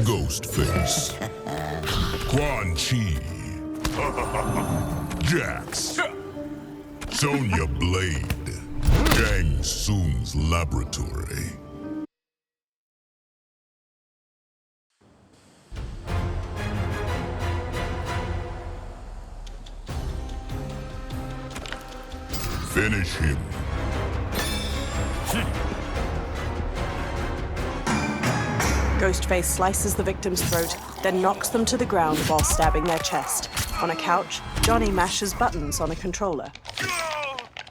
Ghostface. Quan Chi. Jax. Sonya Blade. Shang Tsung's laboratory. Finish him. Ghostface slices the victim's throat, then knocks them to the ground while stabbing their chest. On a couch, Johnny mashes buttons on a controller.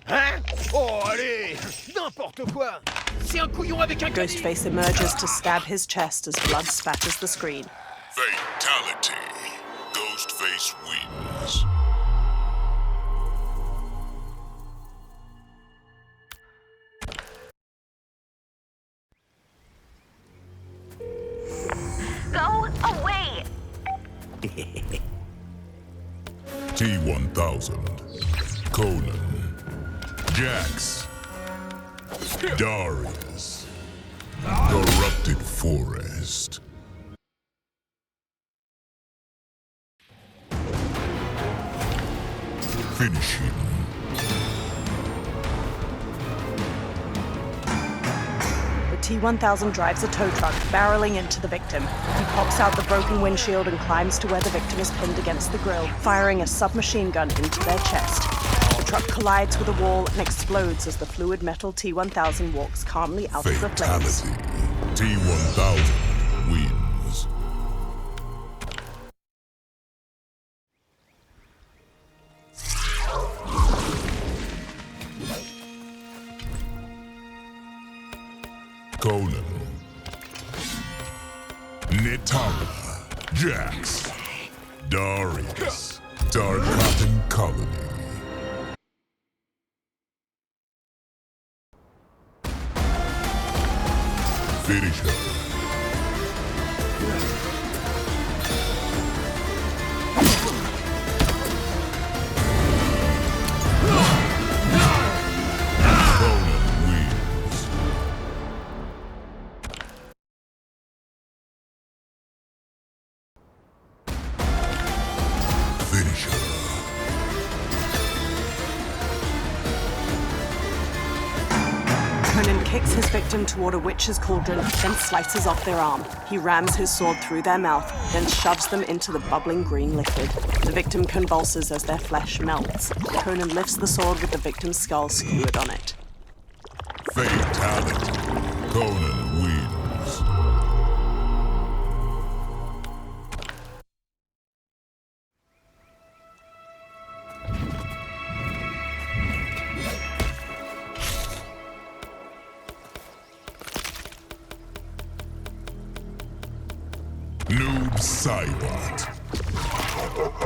Hein? Oh, allez! N'importe quoi! C'est un couillon avec un Ghostface emerges to stab his chest as blood spatters the screen. Fatality. Ghostface wins. Go away! T-1000. Conan. Jax. Darius. Corrupted Forest. Finish him. The T-1000 drives a tow truck, barreling into the victim. He pops out the broken windshield and climbs to where the victim is pinned against the grill, firing a submachine gun into their chest. The truck collides with a wall and explodes as the fluid metal T-1000 walks calmly out of the flames. Fatality. T-1000 wins. Conan. Nitara. Jax. Darius. Dark Cotton Colony. Finish her. Conan wins. Finish her. Conan kicks his victim toward a witch's cauldron, then slices off their arm. He rams his sword through their mouth, then shoves them into the bubbling green liquid. The victim convulses as their flesh melts. Conan lifts the sword with the victim's skull skewered on it. Fatality. Conan wins. Noob Saibot.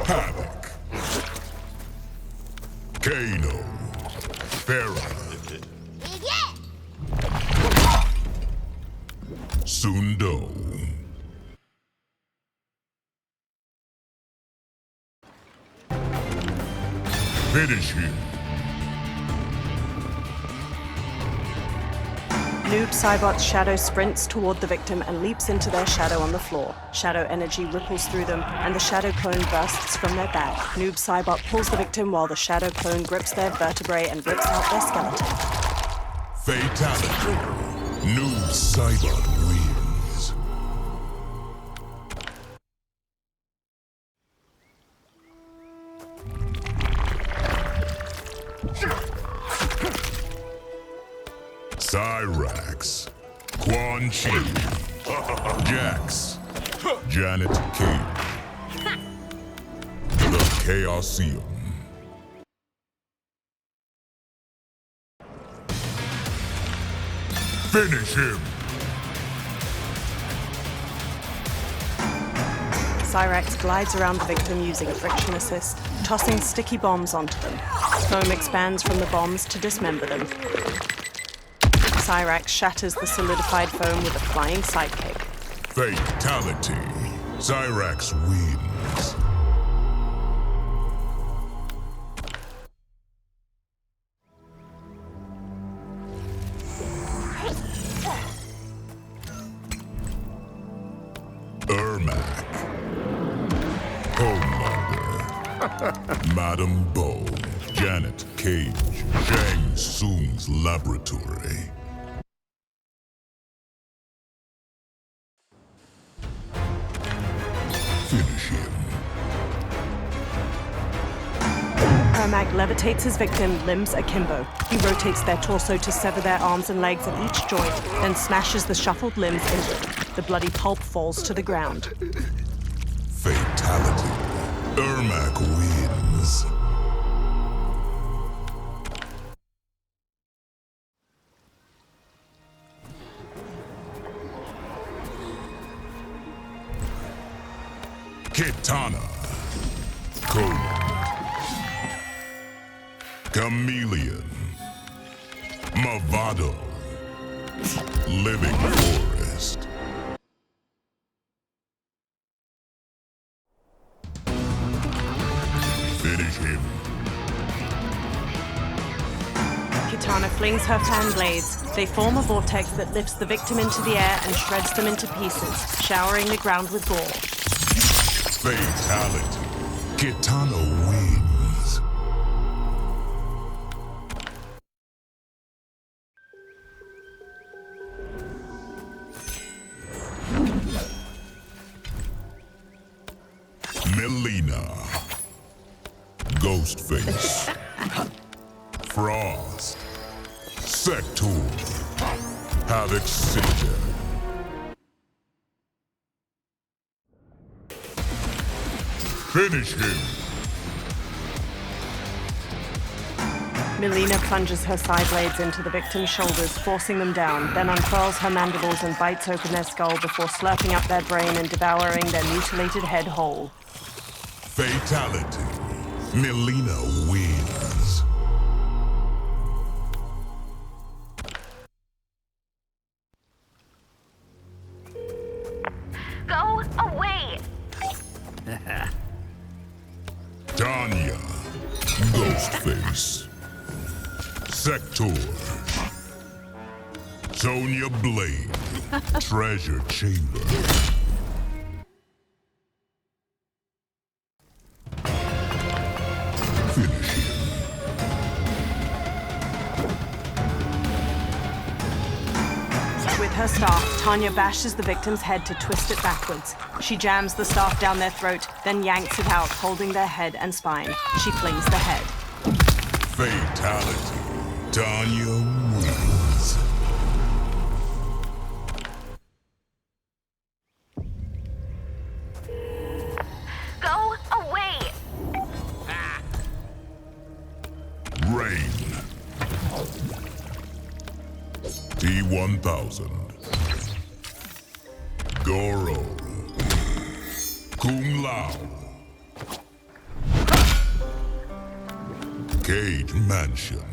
Havoc. Kano. Farah. Sundo. Finish him. Noob Saibot's shadow sprints toward the victim and leaps into their shadow on the floor. Shadow energy ripples through them, and the shadow clone bursts from their bag. Noob Saibot pulls the victim while the shadow clone grips their vertebrae and rips out their skeleton. Fatality. Noob Saibot wins. Cyrax. Quan Chi. Jax. Janet Cage. The Chaosium. Finish him! Cyrax glides around the victim using friction assist, tossing sticky bombs onto them. Foam expands from the bombs to dismember them. Cyrax shatters the solidified foam with a flying sidekick. Fatality. Cyrax wins. Ermac. Homelander. Madam Bo. Janet Cage. Shang Tsung's laboratory. Finish him. Ermac levitates his victim, limbs akimbo. He rotates their torso to sever their arms and legs at each joint, then smashes the shuffled limbs inward. The bloody pulp falls to the ground. Fatality. Ermac wins. Kitana. Kombat. Chameleon. Movado. Living Forest. Finish him. Kitana flings her fan blades. They form a vortex that lifts the victim into the air and shreds them into pieces, showering the ground with gore. Fatality. Kitana wins. Melina. Ghostface. Frost. Sector. Havoc Sigil. Finish him. Melina plunges her side blades into the victim's shoulders, forcing them down, then unfurls her mandibles and bites open their skull before slurping up their brain and devouring their mutilated head whole. Fatality. Melina wins. Go away! Tanya. Ghostface. Sector. Sonya Blade. Treasure Chamber. Finish him. With her staff, Tanya bashes the victim's head to twist it backwards. She jams the staff down their throat, then yanks it out, holding their head and spine. She flings the head. Fatality. Tanya wins. Go away! Rain. T-1000. Goro. Kung Lao. Cage Mansion.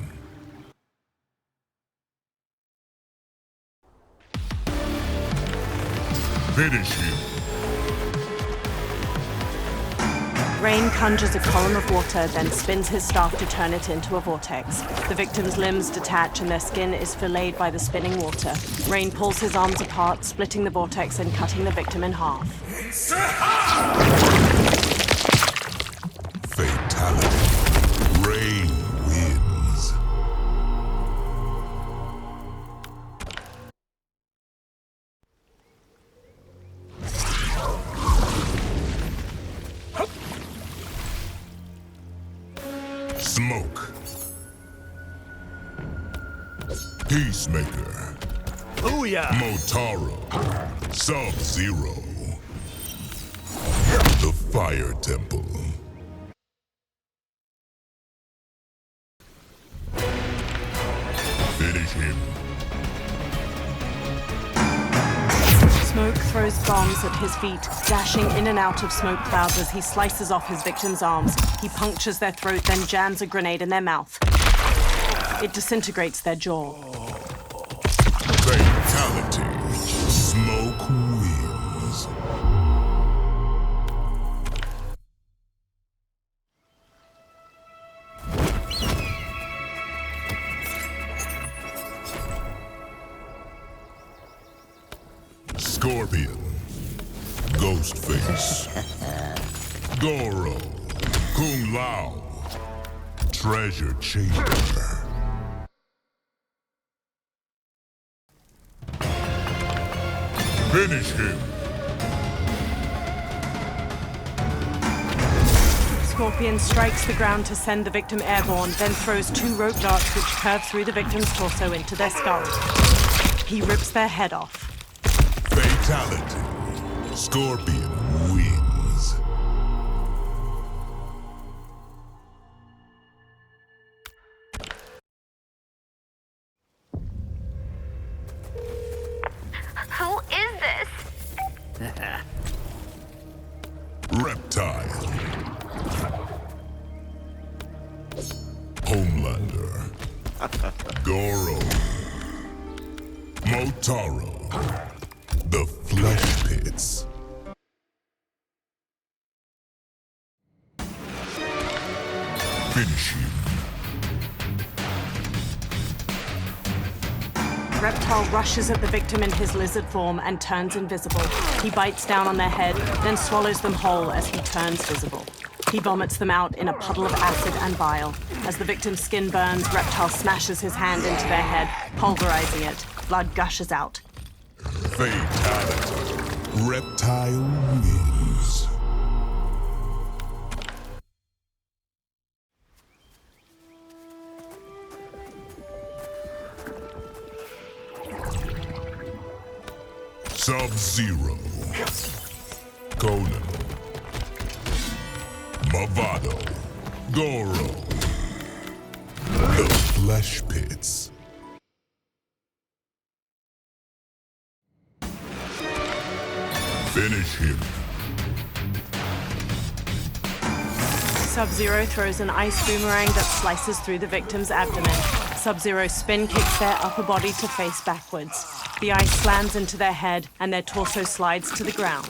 Finish him. Rain conjures a column of water, then spins his staff to turn it into a vortex. The victim's limbs detach and their skin is filleted by the spinning water. Rain pulls his arms apart, splitting the vortex and cutting the victim in half. Fatality. Rain wins. Smoke. Peacemaker. Booyah! Motaro. Sub-Zero. The Fire Temple. Finish him. Smoke throws bombs at his feet, dashing in and out of smoke clouds as he slices off his victim's arms. He punctures their throat, then jams a grenade in their mouth. It disintegrates their jaw. Fatality. Smoke wins. Scorpion. Ghostface. Goro. Kung Lao. Treasure Chamber. Finish him. Scorpion strikes the ground to send the victim airborne, then throws 2 rope darts which curve through the victim's torso into their skull. He rips their head off. Fatality. Scorpion wins. Who is this? Reptile. Homelander. Goro. Motaro. The Flesh Pits. Finish him. Reptile rushes at the victim in his lizard form and turns invisible. He bites down on their head, then swallows them whole as he turns visible. He vomits them out in a puddle of acid and bile. As the victim's skin burns, Reptile smashes his hand into their head, pulverizing it. Blood gushes out. Fatality. Reptile wins. Sub-Zero. Conan. Movado. Goro. The Flesh Pits. Finish him. Sub-Zero throws an ice boomerang that slices through the victim's abdomen. Sub-Zero spin kicks their upper body to face backwards. The ice slams into their head and their torso slides to the ground.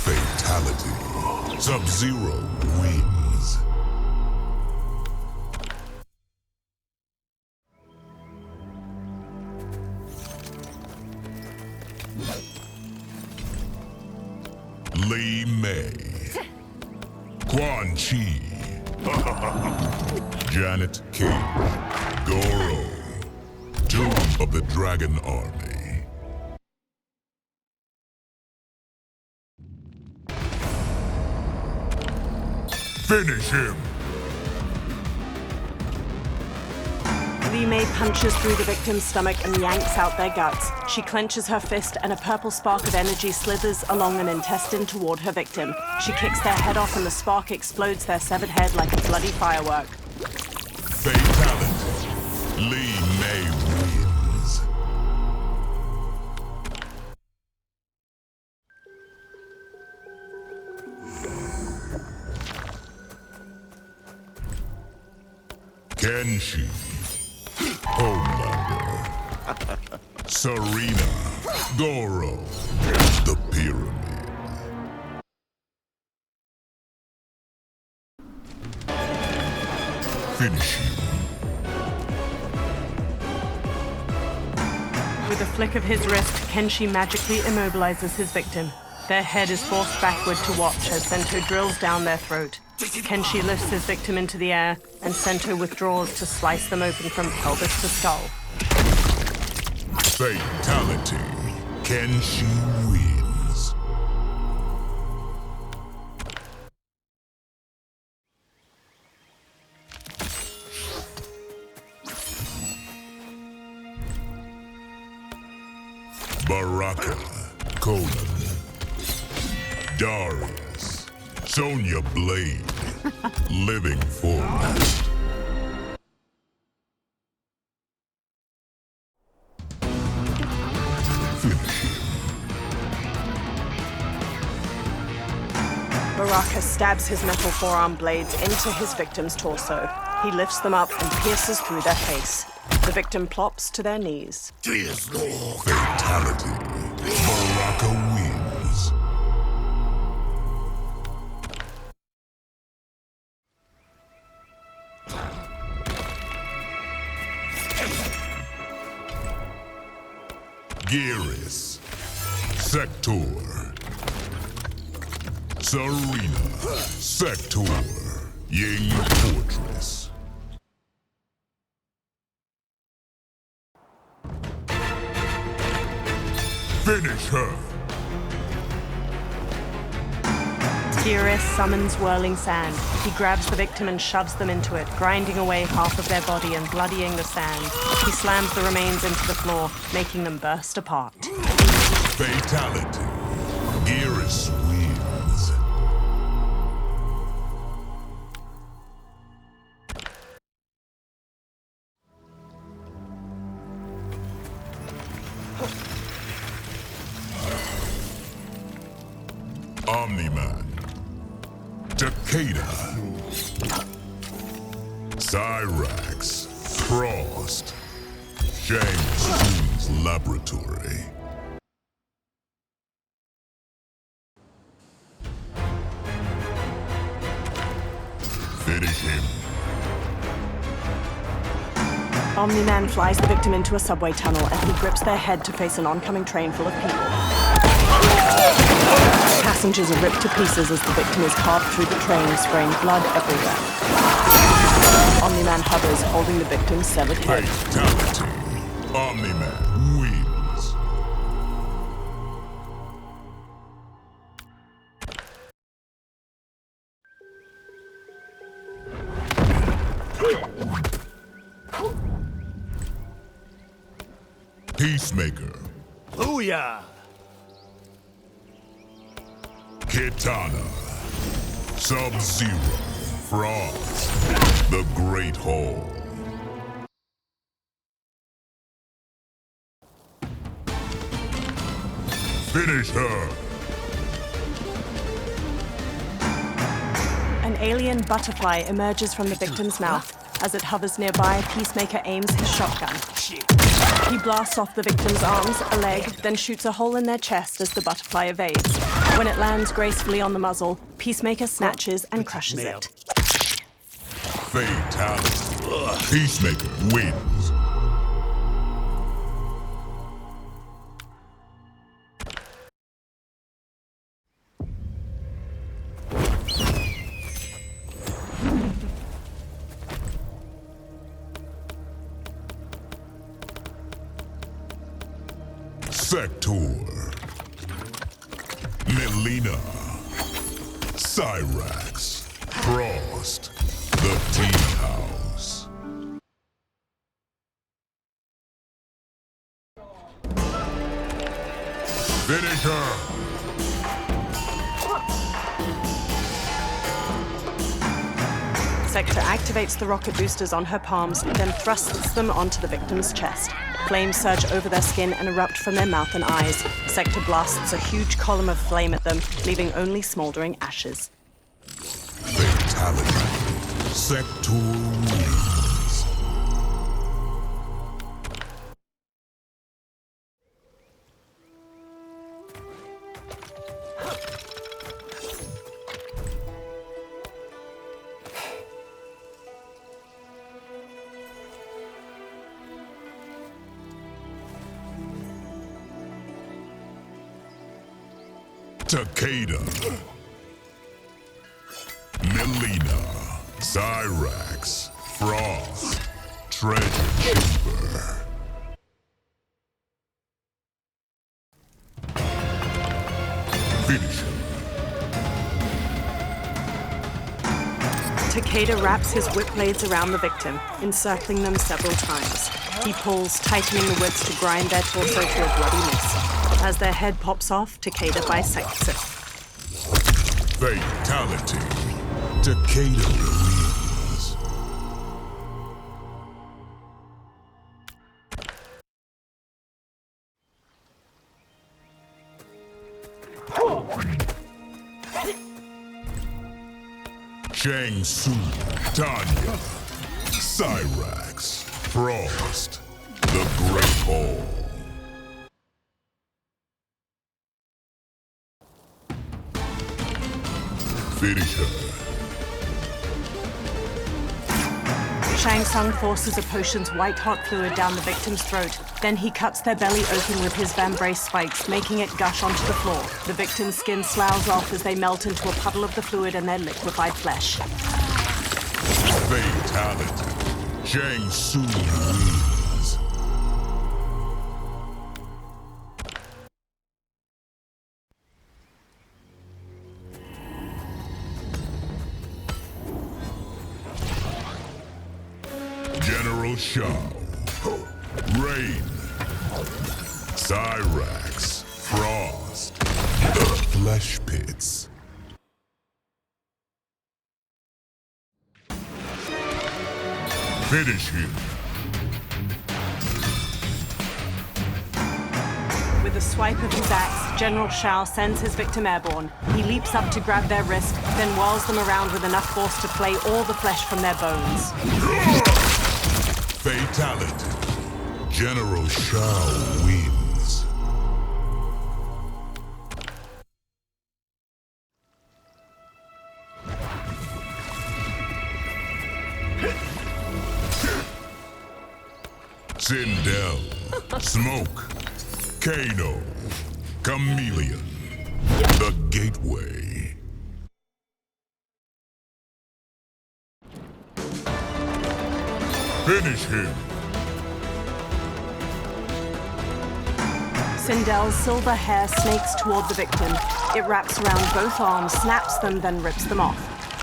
Fatality. Sub-Zero wins. Li Mei. Quan Chi. Janet King. Goro. Tomb of the Dragon Army. Finish him! Li Mei punches through the victim's stomach and yanks out their guts. She clenches her fist and a purple spark of energy slithers along an intestine toward her victim. She kicks their head off and the spark explodes their severed head like a bloody firework. Fatality. Li Mei wins. Kenshi. Homelander. Serena. Goro. The Pyramid. Finish him. With a flick of his wrist, Kenshi magically immobilizes his victim. Their head is forced backward to watch as Sento drills down their throat. Kenshi lifts his victim into the air, and Sento withdraws to slice them open from pelvis to skull. Fatality. Kenshi wins. Baraka. Conan. Darius. Sonya Blade. Living format. Finish him. Baraka stabs his metal forearm blades into his victim's torso. He lifts them up and pierces through their face. The victim plops to their knees. Fatality. Baraka wins. Geras. Sector. Serena. Sector. Ying Fortress. Finish her. Furious summons whirling sand. He grabs the victim and shoves them into it, grinding away half of their body and bloodying the sand. He slams the remains into the floor, making them burst apart. Fatality. Gearus wins. Omni-Man. Takeda. Cyrax. Frost. Shang Tsung's laboratory. Finish him. Omni-Man flies the victim into a subway tunnel and he grips their head to face an oncoming train full of people. Passengers are ripped to pieces as the victim is carved through the train, spraying blood everywhere. Omni-Man hovers, holding the victim's severed head. Fatality. Omni-Man wins. Peacemaker. Booyah! Kitana. Sub-Zero. Frost. The Great Hall. Finish her. An alien butterfly emerges from the victim's mouth. As it hovers nearby, Peacemaker aims his shotgun. He blasts off the victim's arms, a leg, then shoots a hole in their chest as the butterfly evades. When it lands gracefully on the muzzle, Peacemaker snatches and crushes it. Fatality. Peacemaker wins. Sector. Melina. Cyrax. Frost. The Tea House. Finish her. Sector activates the rocket boosters on her palms, then thrusts them onto the victim's chest. Flames surge over their skin and erupt from their mouth and eyes. Sector blasts a huge column of flame at them, leaving only smoldering ashes. Fatality. Sector wins. Takeda. Melina. Cyrax. Frost. Treasure Chamber. Finish him. Takeda wraps his whip blades around the victim, encircling them several times. He pulls, tightening the whips to grind their torso to a bloody mess. As their head pops off, Takeda bisects it. Fatality. Takeda wins. Shang Tsung, Tanya, Cyrax, Frost, the Great Hall. Finish her. Shang Tsung forces a potion's white-hot fluid down the victim's throat. Then he cuts their belly open with his vambrace spikes, making it gush onto the floor. The victim's skin sloughs off as they melt into a puddle of the fluid and their liquefied flesh. Fatality. Shang Tsung wins. General Shao. Rain. Cyrax. Frost. The Flesh Pits. Finish him. With a swipe of his axe, General Shao sends his victim airborne. He leaps up to grab their wrist, then whirls them around with enough force to flay all the flesh from their bones. Fatality. General Shao wins. Sindel, Smoke, Kano, Chameleon, the Gateway. Finish him. Sindel's silver hair snakes toward the victim. It wraps around both arms, snaps them, then rips them off.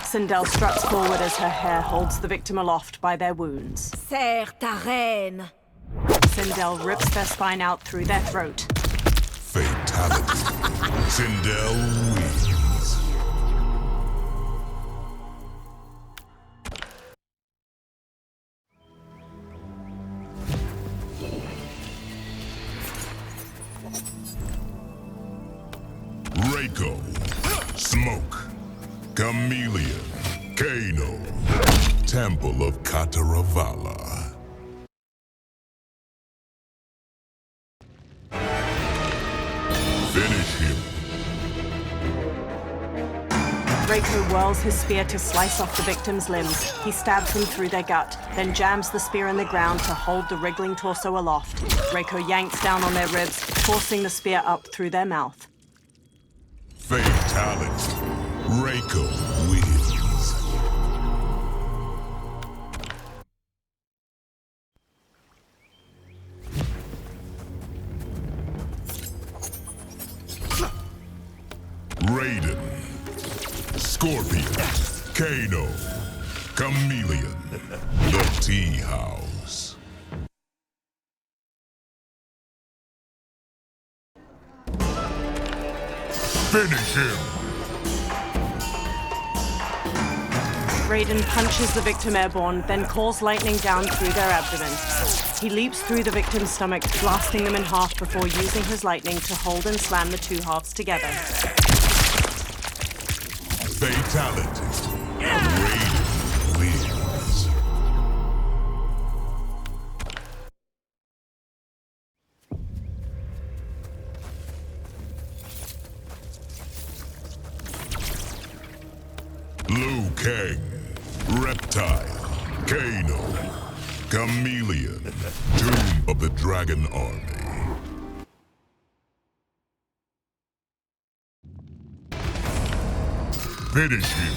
Sindel struts forward as her hair holds the victim aloft by their wounds. Serre ta reine. Sindel rips their spine out through their throat. Fatality. Sindel wins. Reiko, Smoke, Chameleon, Kano, Temple of Kataravala. Finish him. Reiko whirls his spear to slice off the victim's limbs. He stabs them through their gut, then jams the spear in the ground to hold the wriggling torso aloft. Reiko yanks down on their ribs, forcing the spear up through their mouth. Fatality. Reiko wins. Raiden, Scorpion, Kano, Chameleon, the Tea House. Finish him! Raiden punches the victim airborne, then calls lightning down through their abdomen. He leaps through the victim's stomach, blasting them in half before using his lightning to hold and slam the two halves together. Fatality. Raiden wins. Liu Kang, Reptile, Kano, Chameleon, Tomb of the Dragon Army. Finish him.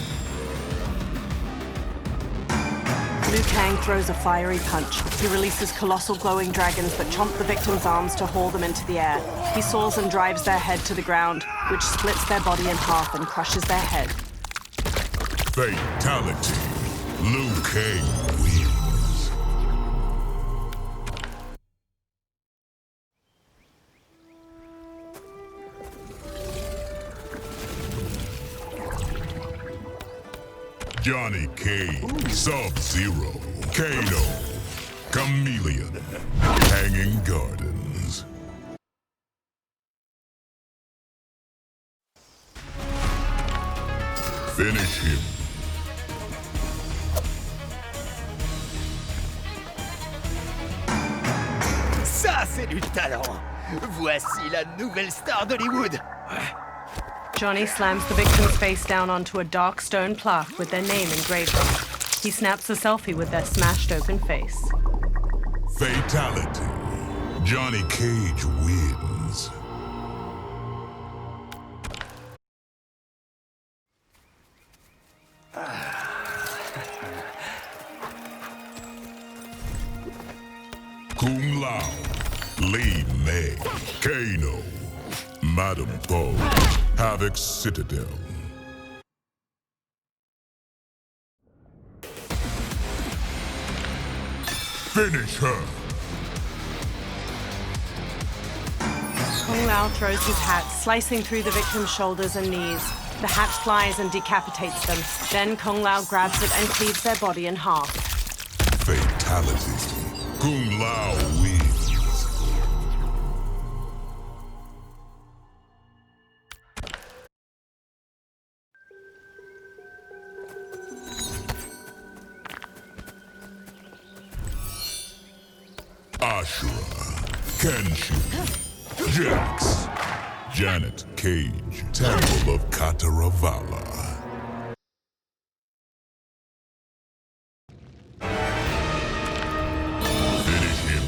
Liu Kang throws a fiery punch. He releases colossal glowing dragons that chomp the victim's arms to haul them into the air. He saws and drives their head to the ground, which splits their body in half and crushes their head. Fatality. Liu Kang wins. Johnny Cage, Sub-Zero, Kano, Chameleon, Hanging Gardens. Finish him. Ça, c'est du talent. Voici la nouvelle star d'Hollywood. Johnny slams the victim's face down onto a dark stone plaque with their name engraved on it. He snaps a selfie with their smashed open face. Fatality. Johnny Cage wins. Kung Lao, Lee Mei, Kano, Madam Po, Havoc Citadel. Finish her. Kung Lao throws his hat, slicing through the victim's shoulders and knees. The hat flies and decapitates them. Then Kung Lao grabs it and cleaves their body in half. Fatality. Kung Lao wins. Ashura, Kenshin, Jax, Janet Cage, Temple of Kataravala. Finish him.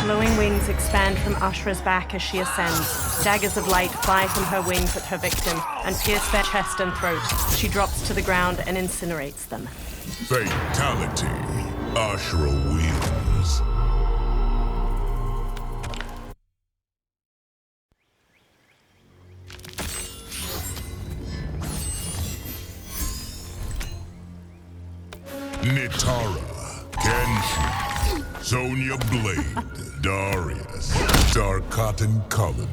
Glowing wings expand from Ashura's back as she ascends. Daggers of light fly from her wings at her victim and pierce their chest and throat. She drops to the ground and incinerates them. Fatality. Ashura wins. Nitara, Kenshin, Sonya Blade, Darius, Darkatan Colony.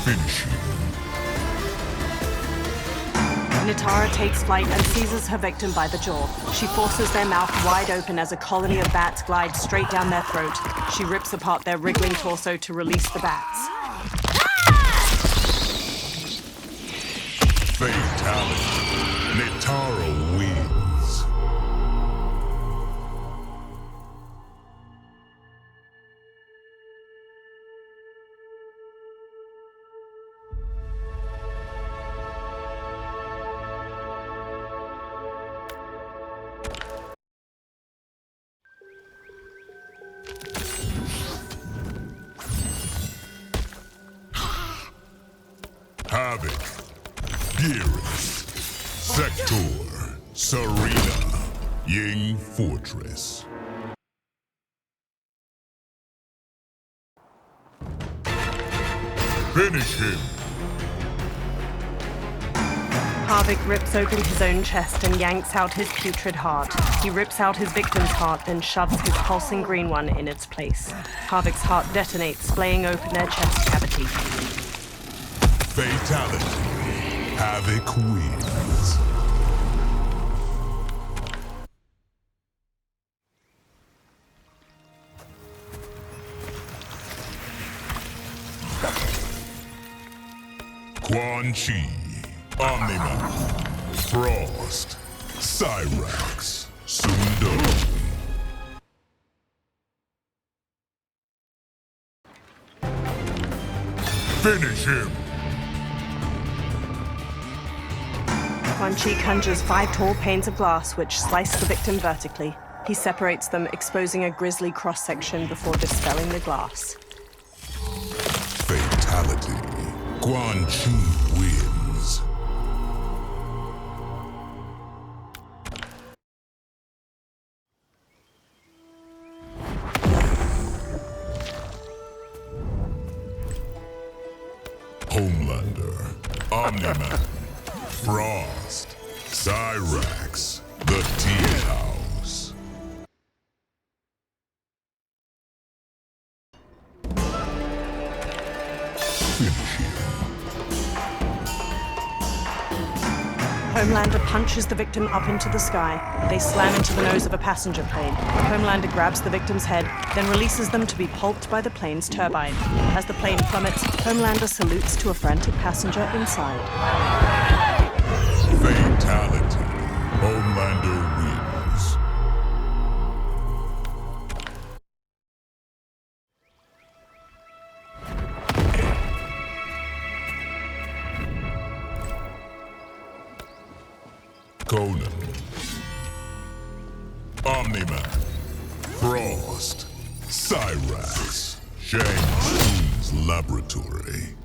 Finish him. Nitara takes flight and seizes her victim by the jaw. She forces their mouth wide open as a colony of bats glide straight down their throat. She rips apart their wriggling torso to release the bats. Fatality. Nitara wins. Havoc, Geras, Sector, Serena, Ying Fortress. Finish him. Havoc rips open his own chest and yanks out his putrid heart. He rips out his victim's heart, then shoves his pulsing green one in its place. Havoc's heart detonates, splaying open their chest cavity. Fatality. Havoc wins. Quan Chi, Omni-Man, Frost, Cyrax, Sundo. Finish him. Quan Chi conjures 5 tall panes of glass which slice the victim vertically. He separates them, exposing a grisly cross-section before dispelling the glass. Fatality. Quan Chi wins. Homelander, Omni-Man, Frost, Cyrax, the Tea House. Finish him. Homelander punches the victim up into the sky. They slam into the nose of a passenger plane. Homelander grabs the victim's head, then releases them to be pulped by the plane's turbine. As the plane plummets, Homelander salutes to a frantic passenger inside. Fatality. Homelander wins. Omni-Man, Frost, Cyrax, Shang Tsung's laboratory.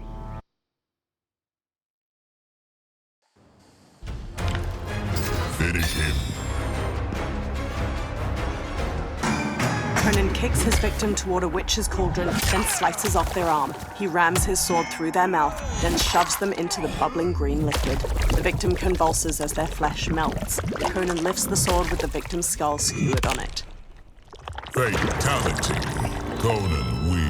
Finish him. Conan kicks his victim toward a witch's cauldron, then slices off their arm. He rams his sword through their mouth, then shoves them into the bubbling green liquid. The victim convulses as their flesh melts. Conan lifts the sword with the victim's skull skewered on it. Fatality. Conan wins.